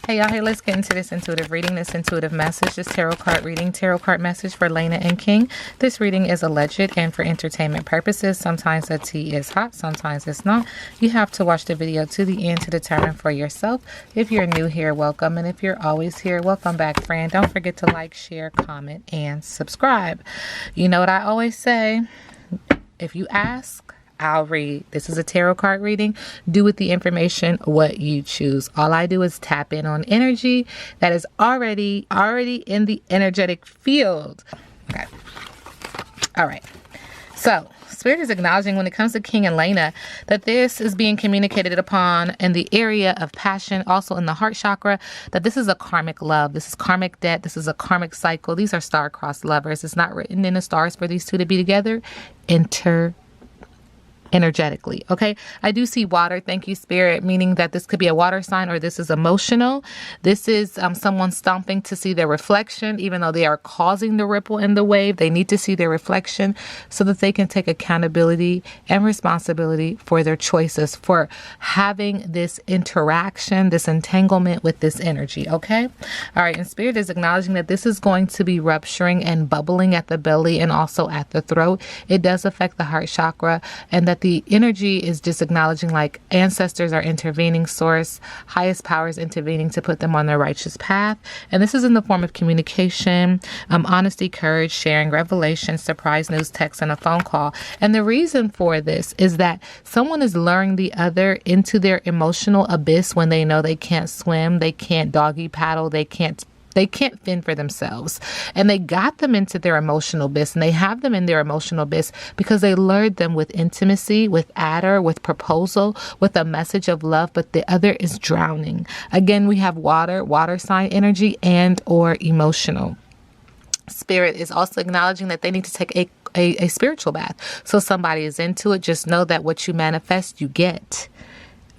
Hey y'all, hey, let's get into this intuitive reading, this intuitive message, this tarot card reading, tarot card message for Lena and King. This reading is alleged and for entertainment purposes. Sometimes the tea is hot, sometimes it's not. You have to watch the video to the end to determine for yourself. If you're new here, welcome. And if you're always here, welcome back, friend. Don't forget to like, share, comment, and subscribe. You know what I always say? If you ask, I'll read. This is a tarot card reading. Do with the information what you choose. All I do is tap in on energy that is already in the energetic field. Okay. All right. So, Spirit is acknowledging when it comes to King and Lena that this is being communicated upon in the area of passion, also in the heart chakra, that this is a karmic love. This is karmic debt. This is a karmic cycle. These are star-crossed lovers. It's not written in the stars for these two to be together. Energetically. Okay. I do see water. Thank you, Spirit, meaning that this could be a water sign or this is emotional. This is someone stomping to see their reflection, even though they are causing the ripple in the wave. They need to see their reflection so that they can take accountability and responsibility for their choices, for having this interaction, this entanglement with this energy. Okay. All right. And Spirit is acknowledging that this is going to be rupturing and bubbling at the belly and also at the throat. It does affect the heart chakra, and that the energy is just acknowledging like ancestors are intervening, source, highest powers intervening to put them on their righteous path. And this is in the form of communication, honesty, courage, sharing, revelation, surprise news, text, and a phone call. And the reason for this is that someone is luring the other into their emotional abyss when they know they can't swim, they can't doggy paddle, they can't fend for themselves. And they got them into their emotional abyss, and they have them in their emotional abyss because they lured them with intimacy, with adder, with proposal, with a message of love, but the other is drowning. Again, we have water sign energy and or emotional. Spirit is also acknowledging that they need to take a spiritual bath. So somebody is into it. Just know that what you manifest, you get.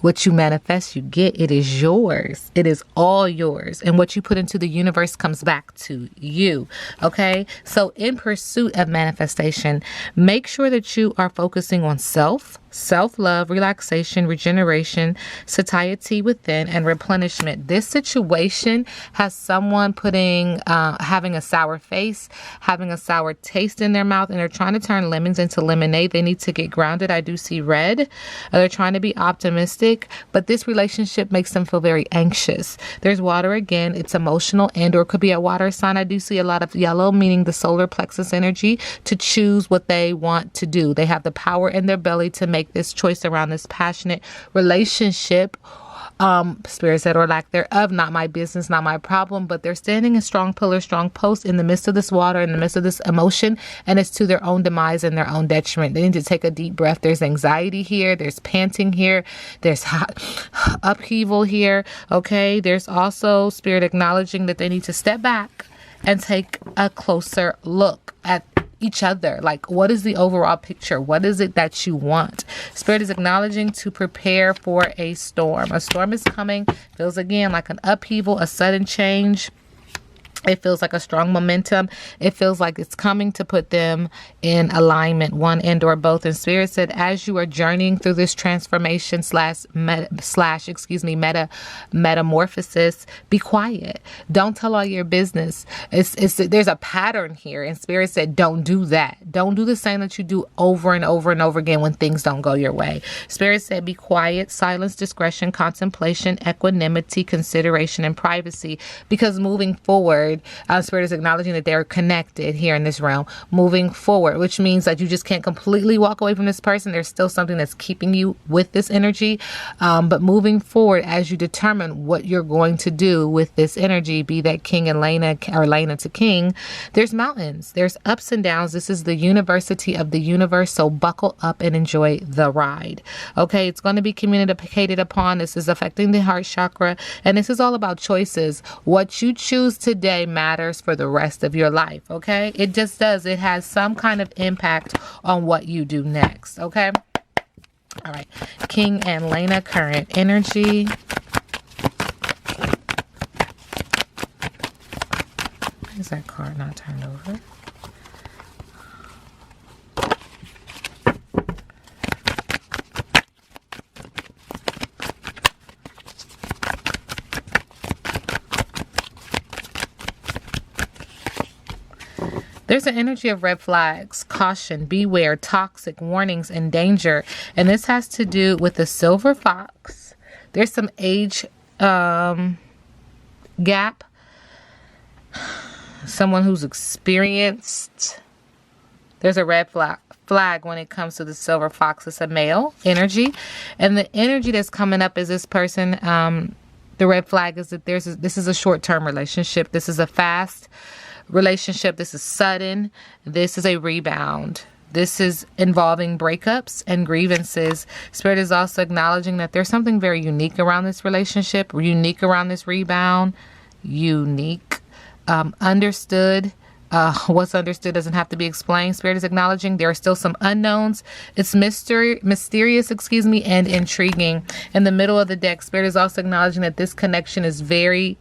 What you manifest, you get. It is yours. It is all yours. And what you put into the universe comes back to you. Okay. So in pursuit of manifestation, make sure that you are focusing on self-love, relaxation, regeneration, satiety within, and replenishment. This situation has someone having a sour face, having a sour taste in their mouth, and they're trying to turn lemons into lemonade. They need to get grounded. I do see red. They're trying to be optimistic, but this relationship makes them feel very anxious. There's water again. It's emotional and or could be a water sign. I do see a lot of yellow, meaning the solar plexus energy, to choose what they want to do. They have the power in their belly to make this choice around this passionate relationship. Spirit said, or lack thereof, not my business, not my problem, but they're standing in strong pillar, strong post in the midst of this water, in the midst of this emotion, and it's to their own demise and their own detriment. They need to take a deep breath. There's anxiety here. There's panting here. There's upheaval here. Okay. There's also Spirit acknowledging that they need to step back and take a closer look at each other. Like, what is the overall picture? What is it that you want? Spirit is acknowledging to prepare for a storm. A storm is coming. Feels again like an upheaval, a sudden change. It feels like a strong momentum. It feels like it's coming to put them in alignment, one and or both. And Spirit said, as you are journeying through this transformation metamorphosis, be quiet. Don't tell all your business. There's a pattern here. And Spirit said, don't do that. Don't do the same that you do over and over and over again when things don't go your way. Spirit said, be quiet, silence, discretion, contemplation, equanimity, consideration, and privacy. Because moving forward, Spirit is acknowledging that they're connected here in this realm. Moving forward, which means that you just can't completely walk away from this person. There's still something that's keeping you with this energy. But moving forward, as you determine what you're going to do with this energy, be that King and Lena or Lena to King, there's mountains, there's ups and downs. This is the university of the universe. So buckle up and enjoy the ride. Okay. It's going to be communicated upon. This is affecting the heart chakra. And this is all about choices. What you choose today matters for the rest of your life. Okay. It just does. It has some kind of impact on what you do next. Okay. All right. King and Lena, current energy. Why is that card not turned over? There's an energy of red flags, caution, beware, toxic, warnings, and danger. And this has to do with the silver fox. There's some age gap. Someone who's experienced. There's a red flag when it comes to the silver fox. It's a male energy. And the energy that's coming up is this person, the red flag is that this is a short-term relationship. This is a fast relationship. This is sudden. This is a rebound. This is involving breakups and grievances. Spirit is also acknowledging that there's something very unique around this relationship, unique around this rebound, unique, understood. What's understood doesn't have to be explained. Spirit is acknowledging there are still some unknowns. It's mysterious, and intriguing. In the middle of the deck, Spirit is also acknowledging that this connection is very,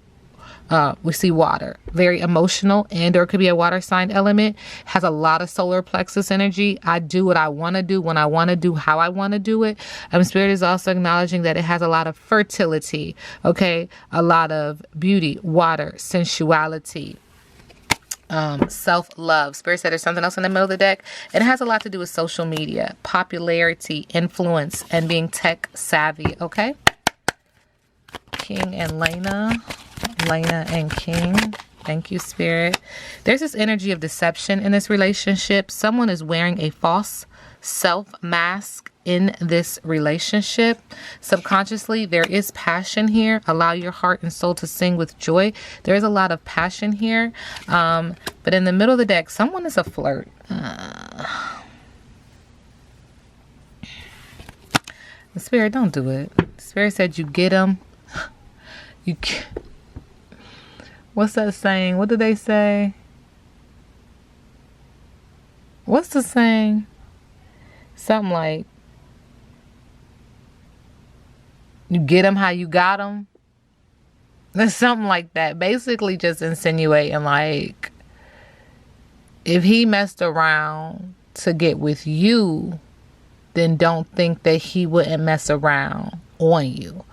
we see water, very emotional, and or it could be a water sign element, has a lot of solar plexus energy. I do what I want to do, when I want to do, how I want to do it. Spirit is also acknowledging that it has a lot of fertility, okay? A lot of beauty, water, sensuality, self-love. Spirit said there's something else in the middle of the deck. It has a lot to do with social media, popularity, influence, and being tech savvy, okay? King and Lena and King. Thank you, Spirit. There's this energy of deception in this relationship. Someone is wearing a false self mask in this relationship. Subconsciously, there is passion here. Allow your heart and soul to sing with joy. There is a lot of passion here. But in the middle of the deck, someone is a flirt. The Spirit, don't do it. The Spirit said you get them. What's that saying? What do they say? What's the saying? Something like, you get them how you got them. There's something like that. Basically just insinuating like, if he messed around to get with you, then don't think that he wouldn't mess around on you.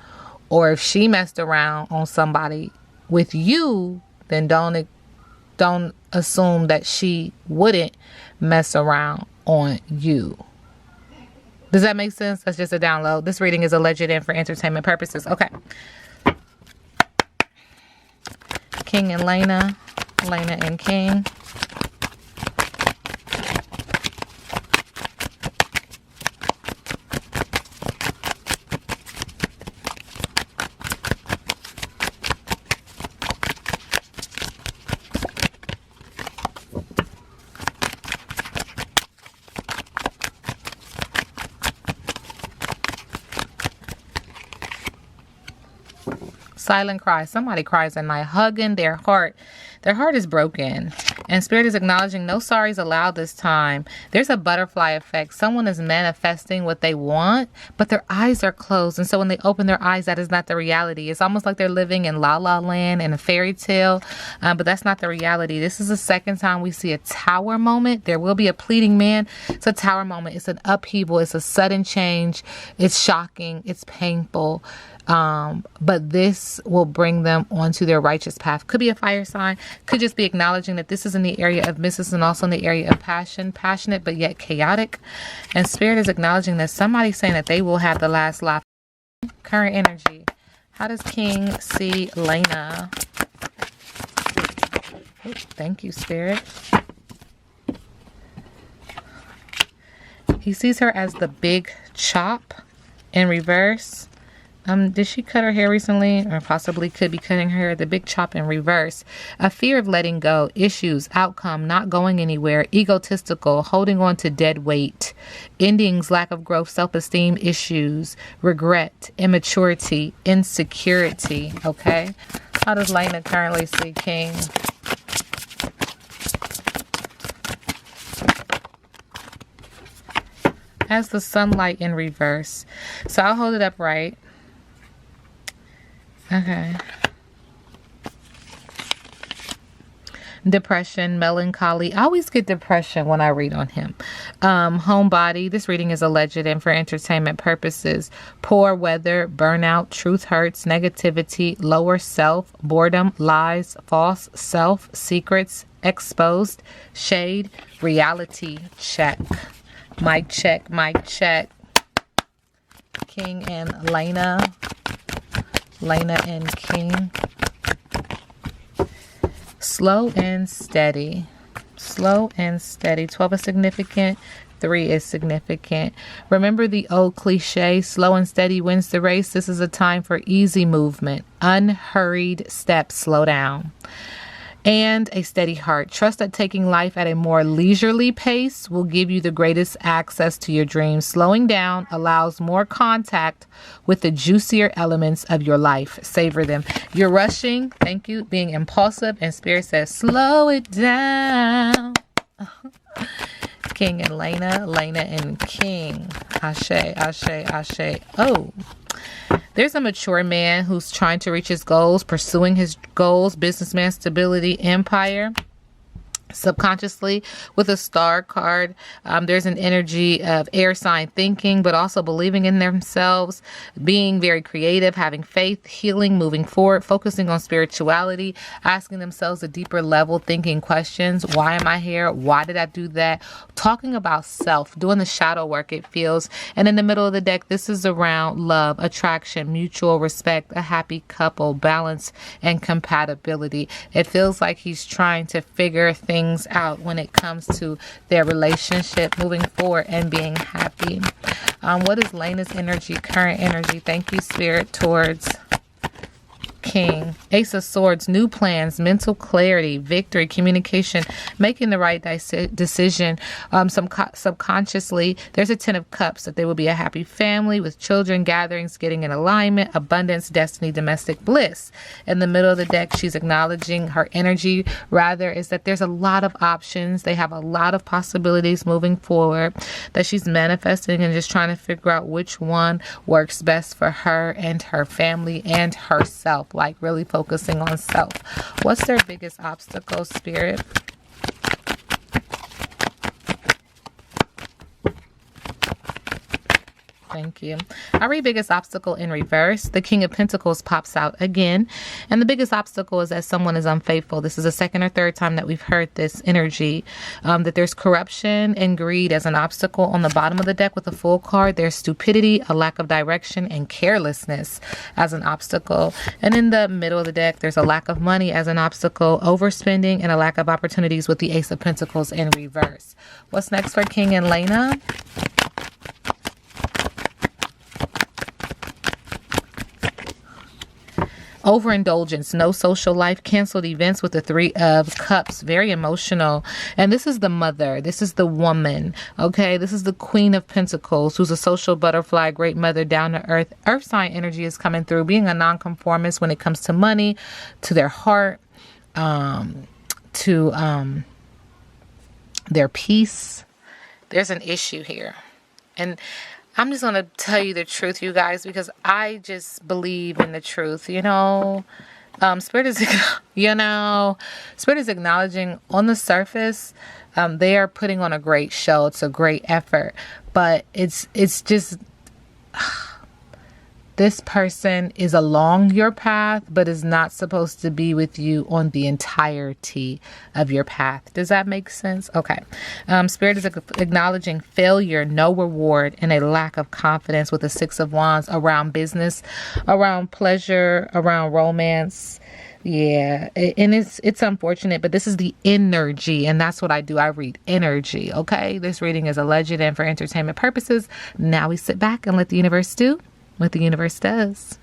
Or if she messed around on somebody with you, then don't assume that she wouldn't mess around on you. Does that make sense? That's just a download. This reading is alleged and for entertainment purposes. Okay. King and Lena and King. Silent cry. Somebody cries at night, hugging their heart. Their heart is broken. And Spirit is acknowledging no sorries allowed this time. There's a butterfly effect. Someone is manifesting what they want, but their eyes are closed. And so when they open their eyes, that is not the reality. It's almost like they're living in La La Land in a fairy tale, but that's not the reality. This is the second time we see a tower moment. There will be a pleading man. It's a tower moment. It's an upheaval. It's a sudden change. It's shocking. It's painful. But this will bring them onto their righteous path. Could be a fire sign. Could just be acknowledging that this is in the area of misses and also in the area of passion, passionate but yet chaotic. And Spirit is acknowledging that somebody's saying that they will have the last laugh. Current energy. How does King see Lena? Ooh, thank you, Spirit. He sees her as the big chop in reverse. Did she cut her hair recently? Or possibly could be cutting her hair, the big chop in reverse. A fear of letting go, issues, outcome, not going anywhere, egotistical, holding on to dead weight, endings, lack of growth, self-esteem issues, regret, immaturity, insecurity. Okay. How does Laina currently see King? As the sunlight in reverse. So I'll hold it up right. Okay. Depression, melancholy. I always get depression when I read on him. Homebody. This reading is alleged and for entertainment purposes. Poor weather, burnout, truth hurts, negativity, lower self, boredom, lies, false self, secrets, exposed, shade, reality check. Mic check, mic check. King and Lena. Lena and King. Slow and steady. Slow and steady. 12 is significant. 3 is significant. Remember the old cliche, slow and steady wins the race. This is a time for easy movement. Unhurried steps, slow down. And a steady heart. Trust that taking life at a more leisurely pace will give you the greatest access to your dreams. Slowing down allows more contact with the juicier elements of your life. Savor them. You're rushing. Thank you. Being impulsive. And Spirit says, slow it down. King and Lena. Lena and King. Ashe, ashe, ashe. Oh. There's a mature man who's trying to reach his goals, pursuing his goals, businessman, stability, empire. Subconsciously with a star card, there's an energy of air sign thinking, but also believing in themselves, being very creative, having faith, healing, moving forward, focusing on spirituality, asking themselves a deeper level thinking questions. Why am I here? Why did I do that? Talking about self, doing the shadow work, it feels. And in the middle of the deck, this is around love, attraction, mutual respect, a happy couple, balance, and compatibility. It feels like he's trying to figure things out when it comes to their relationship moving forward and being happy. What is Lena's energy, current energy? Thank you, Spirit, towards King. Ace of Swords, new plans, mental clarity, victory, communication, making the right decision. Subconsciously, there's a 10 of Cups that they will be a happy family with children, gatherings, getting in alignment, abundance, destiny, domestic bliss. In the middle of the deck, she's acknowledging her energy, rather, is that there's a lot of options. They have a lot of possibilities moving forward that she's manifesting and just trying to figure out which one works best for her and her family and herself. Like really focusing on self. What's their biggest obstacle, Spirit? Thank you. I read biggest obstacle in reverse. The King of Pentacles pops out again. And the biggest obstacle is that someone is unfaithful. This is the second or third time that we've heard this energy. That there's corruption and greed as an obstacle. On the bottom of the deck with a full card, there's stupidity, a lack of direction, and carelessness as an obstacle. And in the middle of the deck, there's a lack of money as an obstacle, overspending, and a lack of opportunities with the Ace of Pentacles in reverse. What's next for King and Lena? Overindulgence, no social life, canceled events with the 3 of Cups, very emotional. And this is the mother. This is the woman. Okay, this is the Queen of Pentacles, who's a social butterfly, great mother, down to earth. Earth sign energy is coming through, being a nonconformist when it comes to money, to their heart, to their peace. There's an issue here. And I'm just going to tell you the truth, you guys, because I just believe in the truth. Spirit is, Spirit is acknowledging on the surface, they are putting on a great show. It's a great effort, but it's just, this person is along your path, but is not supposed to be with you on the entirety of your path. Does that make sense? Okay. Spirit is acknowledging failure, no reward, and a lack of confidence with the 6 of Wands around business, around pleasure, around romance. Yeah, and it's unfortunate, but this is the energy, and that's what I do. I read energy, okay? This reading is alleged and for entertainment purposes. Now we sit back and let the universe do what the universe does.